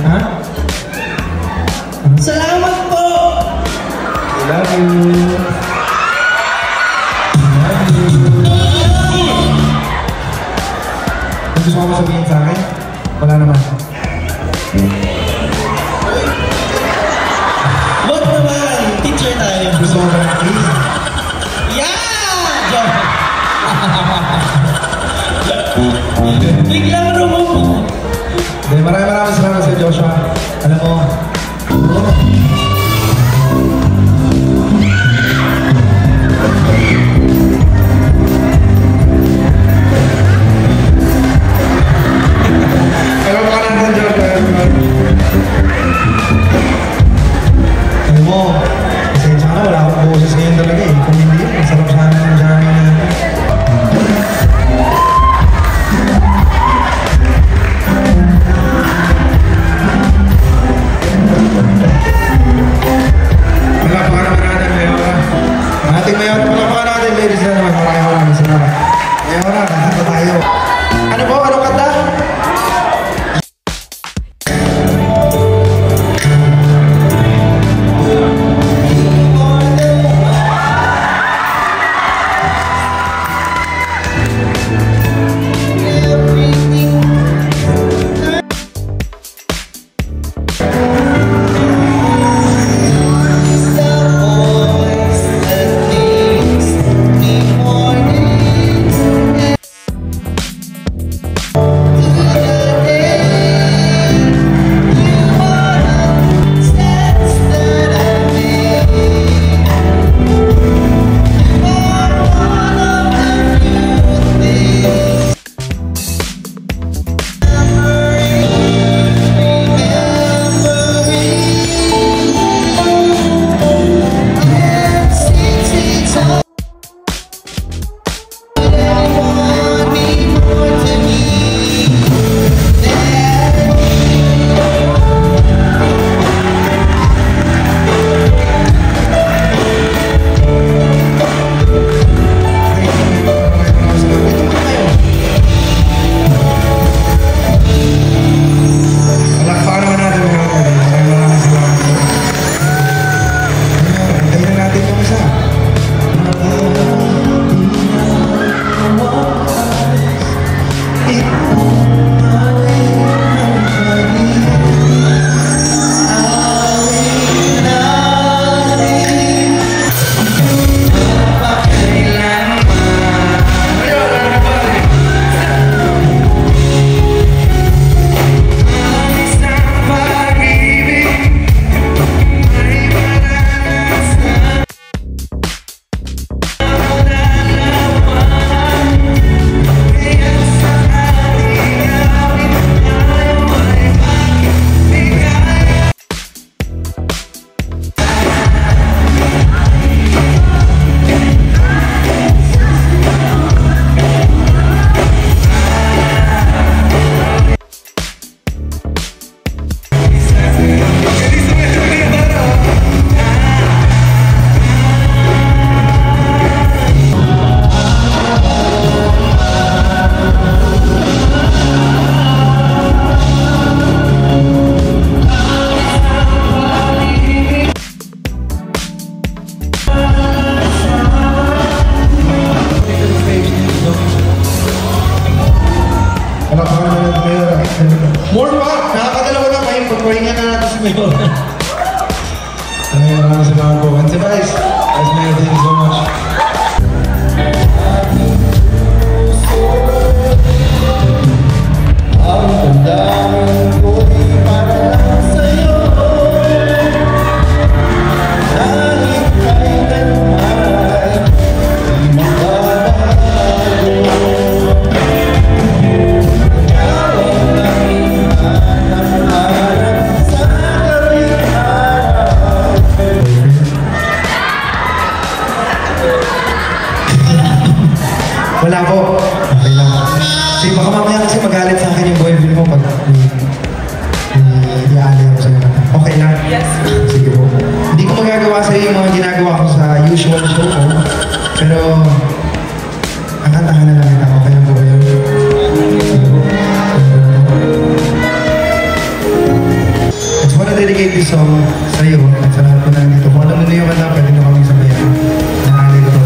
Ha? Salamat po! I love you. Gusto mo sabihin sa akin? Wala naman. Wag naman! Teacher tayo. Gusto mo ba ng kiss? Yeah! Joke! Biglang rumupo. Maraming salamat sa Joshua. Alam mo, pasensya ka na, wala akong boses ngayon talaga eh. Kung hindi, masarap sana ng jamming natin. Palapakan naman natin, Mayora. Ating Mayora, palapakan natin, ladies and gentlemen. Maraming salamat. Mayora, nakita tayo. Ano po? Anong kanta? More pa! Nakakadalawa na kayo. Pagpahinga na natin si Mayora. Maraming salamat po. And so guys, Mayor, thank you so much. Ang tandaan ko'y para lang sa'yo. Kahit kailanman di magbabago. Wala po. Okay lang. Sige, baka mamaya kasi magalit sa akin yung boyfriend mo pag i-aali ako sa'yo. Okay lang? Yes. Sige po. Hindi ko magagawa sa'yo yung mga ginagawa ko sa usual show ko. Pero, kakantahan na lang kita. Okay lang po kayo? Sige po. dedicate this song sa iyo at sa lahat po na nandito. Kung alam mo na yung kanta, pwede nyo kaming sabayan. Nakalay ko po.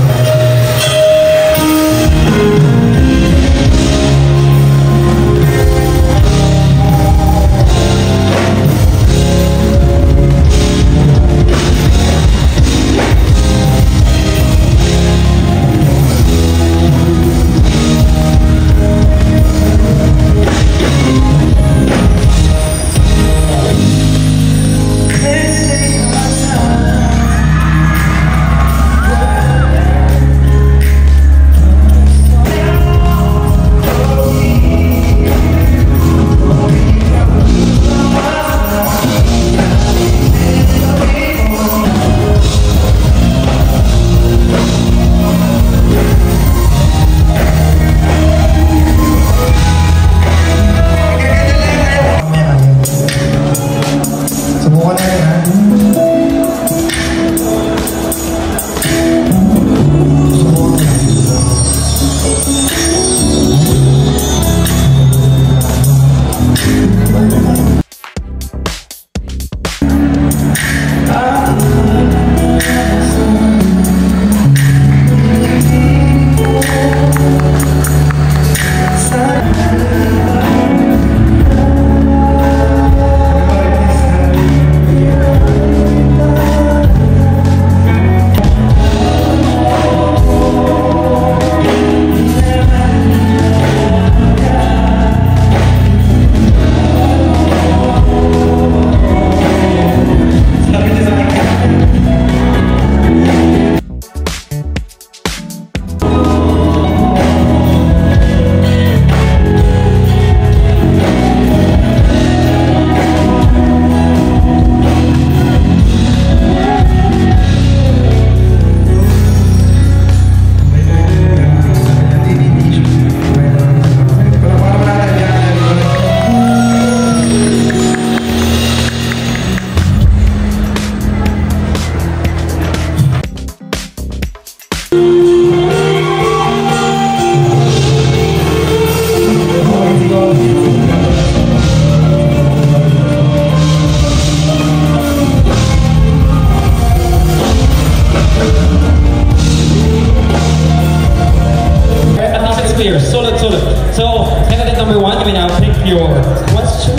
So, candidate number 1, you may now pick your question.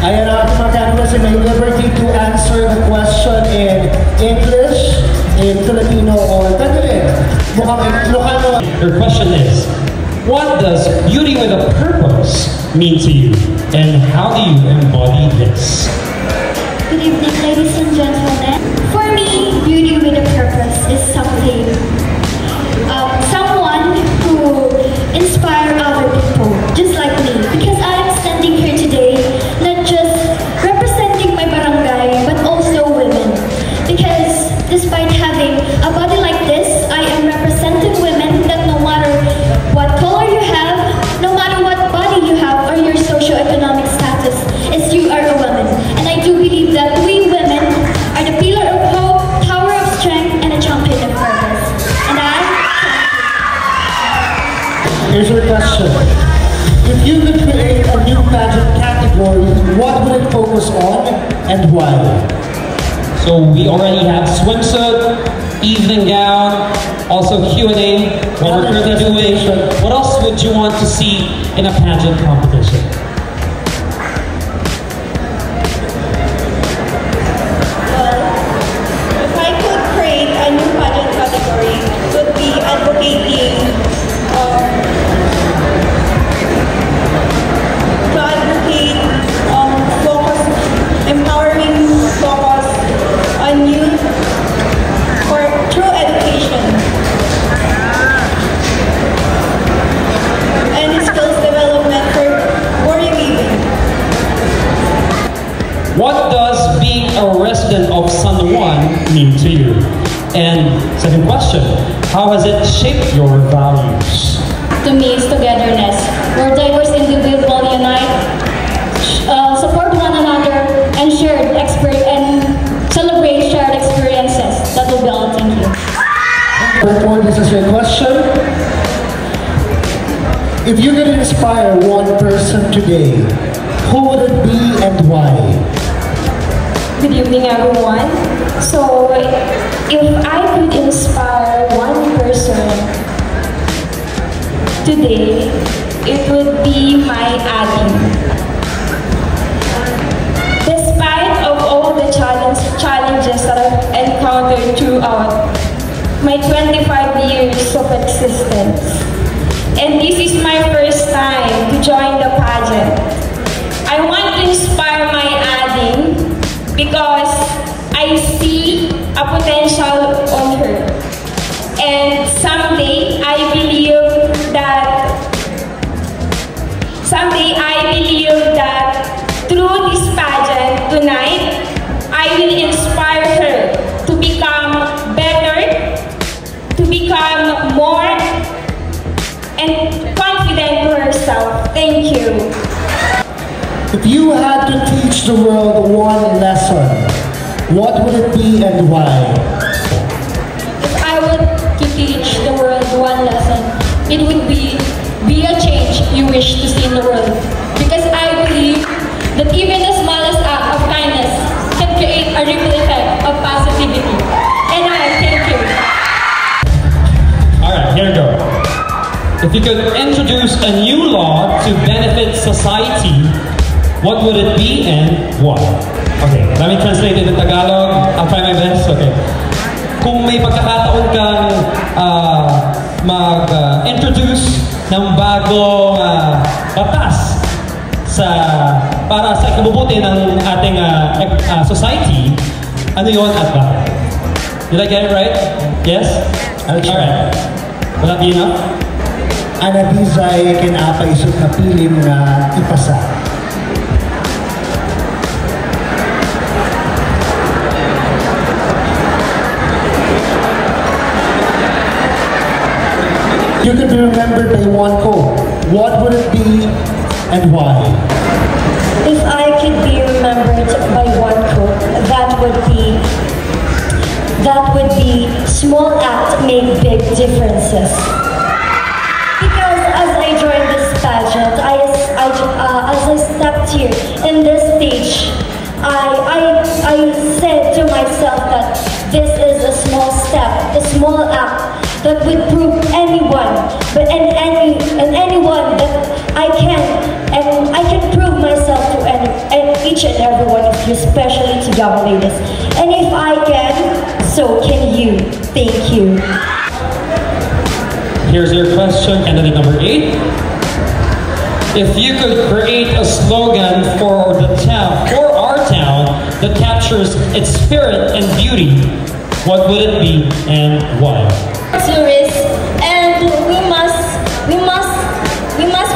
Ayan ang ating mga candidates, may liberty to answer the question in English, in Filipino, or Tagalog. Mukhang Ilocano. Your question is, what does beauty with a purpose mean to you? And how do you embody this? Good evening, ladies and gentlemen. For me, beauty with a purpose is something, someone who inspires other people, just like me. Because I'm standing here today, not just representing my barangay, but also women. Because despite having a body like this, I am representing women that no matter what color you have, no matter what body you have, or your socioeconomic status, is you are a woman. And I do believe that we women are the pillar of hope, tower of strength, and a champion of purpose. And Here's your question. If you could create a new pageant category, what would it focus on and why? So we already have swimsuit, evening gown, also Q&A, what we're currently doing. What else would you want to see in a pageant competition? if I could create a new pageant category, it would be advocating, empowering focus on youth for true education and skills development for warrior living. What does being a resident of San Juan mean to you? And second question, how has it shaped your values? To me, is togetherness, where diverse individuals unite, support one another, and celebrate shared experiences. That will be all. Thank you. Report, this is your question. If you could inspire one person today, who would it be and why? Good evening, everyone. So, if I could inspire one person today, it would be my Adi. Despite of all the challenges that I've encountered throughout my 25 years of existence, and this is my first time to join the pageant, I want to inspire my Adi because I see a potential on her. And someday I believe that through this pageant tonight, I will inspire her to become better, to become more and confident to herself. Thank you. If you had to teach the world one lesson, what would it be and why? If I were to teach the world one lesson, it would be a change you wish to see in the world. Because I believe that even the smallest act of kindness can create a ripple effect of positivity. And I thank you. Alright, here we go. If you could introduce a new law to benefit society, what would it be and why? Okay, let me translate it in Tagalog. I'll try my best. Okay. Kung may pagkakataon kang mag-introduce ng bagong batas para sa ikabubuti ng ating society, ano yun at bakit? Did I get it right? Yes? Alright. Will that be enough? Anabizay kinapaisot na pilim nga ipasa. You could be remembered by one quote. What would it be and why? If I could be remembered by one quote, that would be small acts make big differences. Because as I joined this pageant, as I stepped here in this stage, I said to myself that this is a small step, a small act that would prove anyone that I can prove myself to each and every one of you, especially to young ladies. And if I can, so can you. Thank you. Here's your question, candidate number 8. If you could create a slogan for our town that captures its spirit and beauty, what would it be and why? Tourists, and we must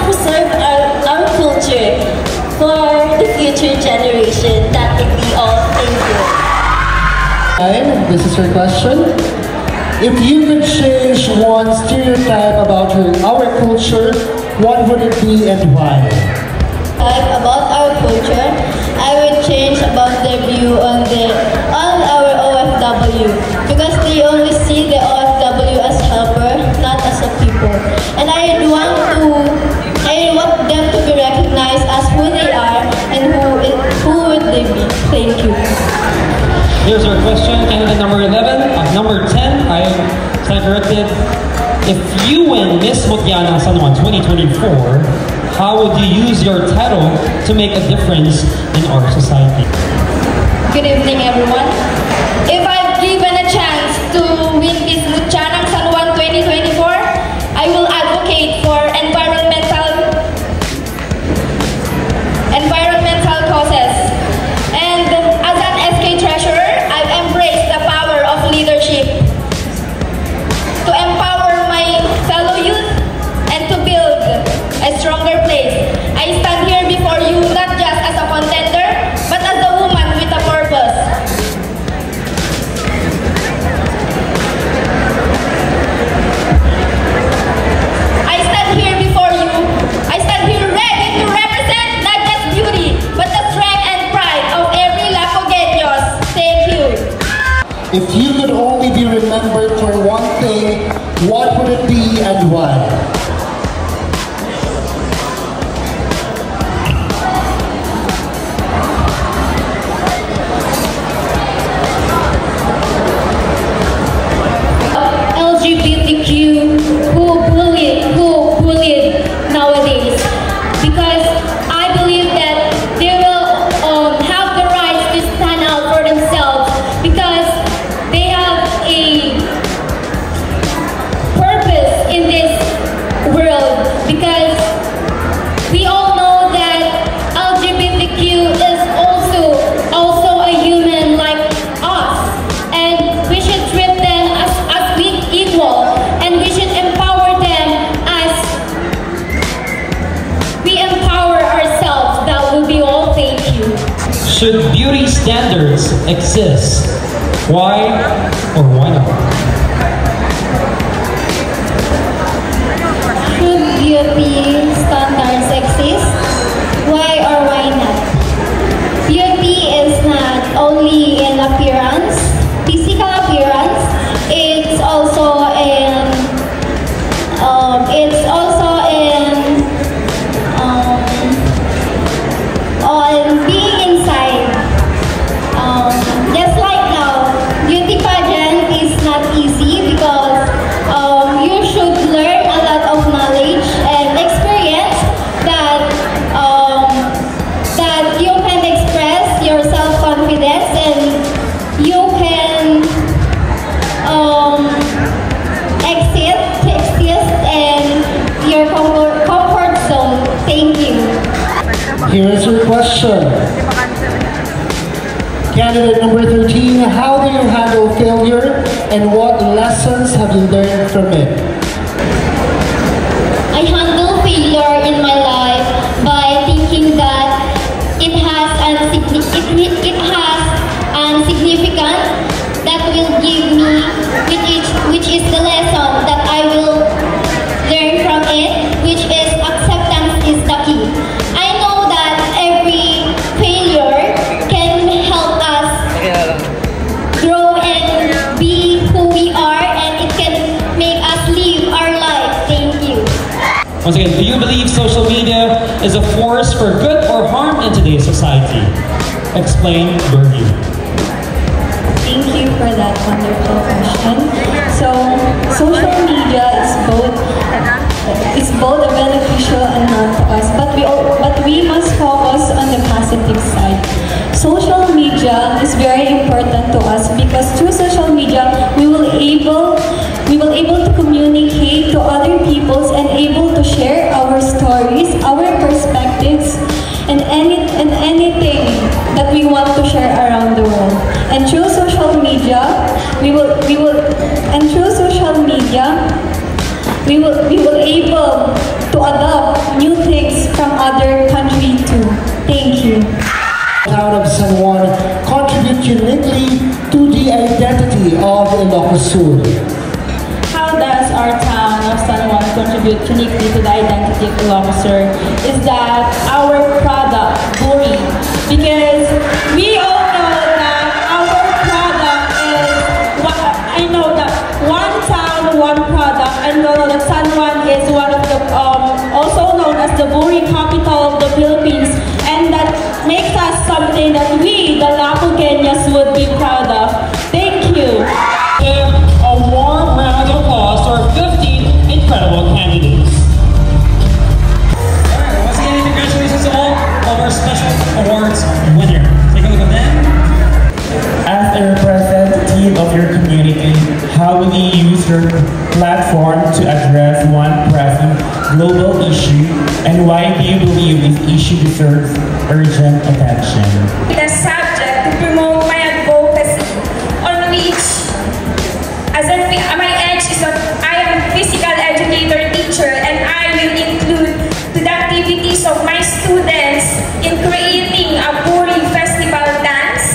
preserve our culture for the future generation. That would be all. Thank you. And this is your question. If you could change one stereotype about our culture, what would it be and why? About our culture, I would change about their view on our OFW, because they only see the OFW as helper, not as a people. And I want them to be recognized as who they are and who would they be. Thank you. Here's our question, candidate number 11. Number 10, I stand corrected. If you win Miss Mutya San Juan 2024, how would you use your title to make a difference in our society? Good evening, everyone. If I'm given a chance to win Miss Mutya San Juan 2024, I will advocate for environmental causes. And as an SK treasurer, I've embraced the power of leadership to empower my fellow youth and to build a stronger place. I stand here before you not just as a contender, but as a woman with a purpose. I stand here before you. I stand here ready to represent not just beauty, but the strength and pride of every Lapogueños. Thank you. If you could only be remembered for one thing, what would it be and why? Should beauty standards exist? Why or why not? Should beauty standards exist? Why or why not? Beauty is not only in appearance, physical appearance, it's also in on being inside. Just like now, beauty pageant is not easy because you should learn a lot of knowledge and experience that that you can express your self-confidence and you can exist in your comfort zone. Thank you. Here's your question. Candidate number 13, how do you handle failure and what lessons have you learned from it? I handle failure in my life by thinking that it has significance that will give me, which is the lesson that I will learn from it, which is acceptance is the key. I know that every failure can help us grow and be who we are, and it can make us live our life. Thank you. Once again, do you believe social media is a force for good or harm in today's society? Explain your view. Thank you for that wonderful question. So, social media is both beneficial and not to us, but we must focus on the positive side. Social media is very important to us because through social media we will able to communicate to other peoples and able to share our stories, our perspectives, and anything that we want to share around the world. And through social media, we will able to adopt new things from other country too. Thank you. Town of San Juan contribute uniquely to the identity of Ilocos Sur. How does our town of San Juan contribute uniquely to the identity of Ilocos Sur? Is that our product, Buri. Because we all know that our product is, I know that one town, one product. I know that San Juan is one of the, also known as the Buri capital of the Philippines. And that makes us something that we, the Lapu-Kenyans, would be proud of. Thank you. Give a warm round of applause to our 15 incredible candidates. Alright, once again, congratulations to all of our special awards winners. Take a look at them. As a representative of your community, how will you use your platform to address one pressing global issue, and why do you believe this issue deserves urgent attention? The subject to promote my advocacy, on which, my edge is I am a physical educator teacher, and I will include the activities of my students in creating a Buri festival dance,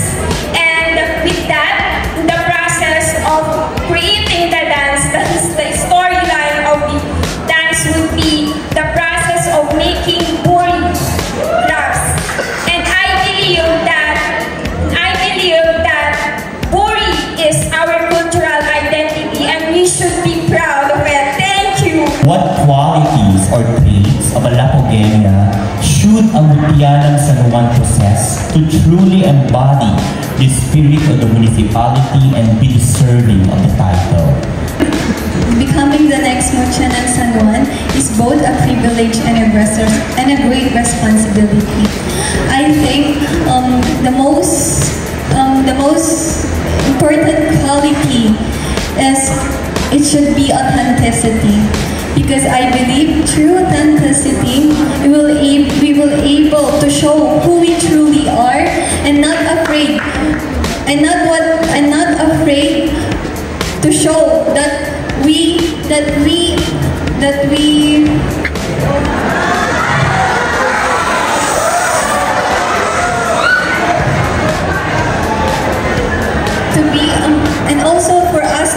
and with that, the process of creating the dance, the storyline of the dance would be the process of making Buri crafts. And I believe that Buri is our cultural identity, and we should be proud of it. Thank you. What qualities or traits of a Lapogenia should ang Mutialang San Juan possess to truly embody the spirit of the municipality and be deserving of the title? Becoming the next Mutialang San Juan is both a privilege and a great responsibility. I think the most important quality is it should be authenticity, because I believe through authenticity we will able to show who we truly are and not afraid to show that we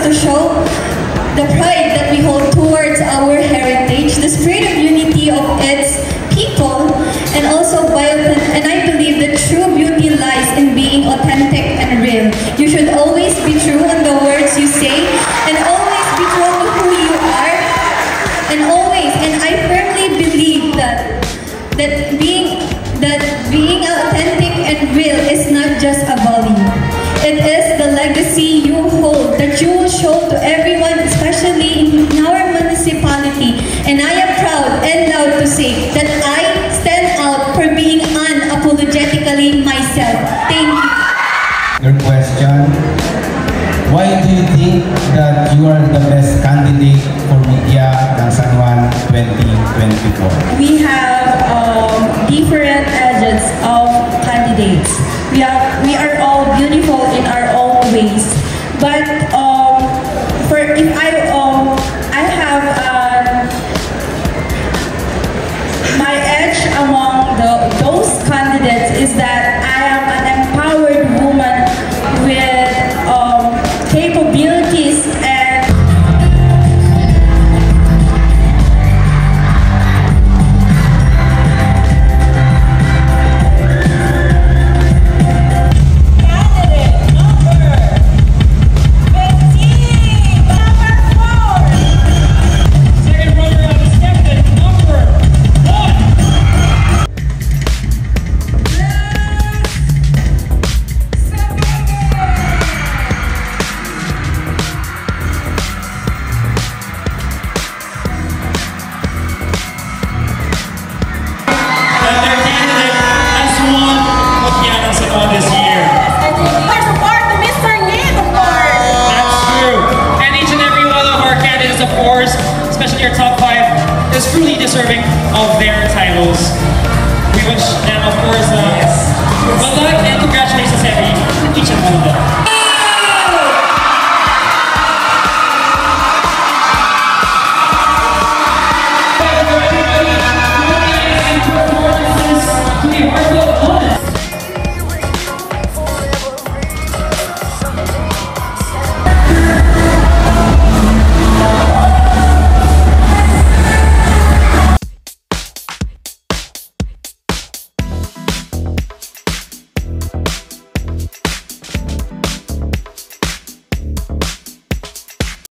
to show the pride that we hold towards our heritage, the spirit of unity of its people, and also and I believe that true beauty lies in being authentic and real. You should always be true in the words you say, and always be true to who you are, and I firmly believe that being authentic and real is not just a value. It is the legacy you hold that you will show to everyone, especially in our municipality. And I am proud and loud to say that I stand out for being unapologetically myself. Thank you. Your question, why do you think that you are the best candidate for media ng San Juan 2024? We have different agents of candidates. We are all beautiful in our own ways. But if I have my edge among those candidates is that I am an empowered woman with capabilities and this year. Mr. Yin, of course. That's true. And each and every one of our candidates, of course, especially our top 5, is truly deserving of their titles. We wish them, of course, good luck and congratulations to each and one of them.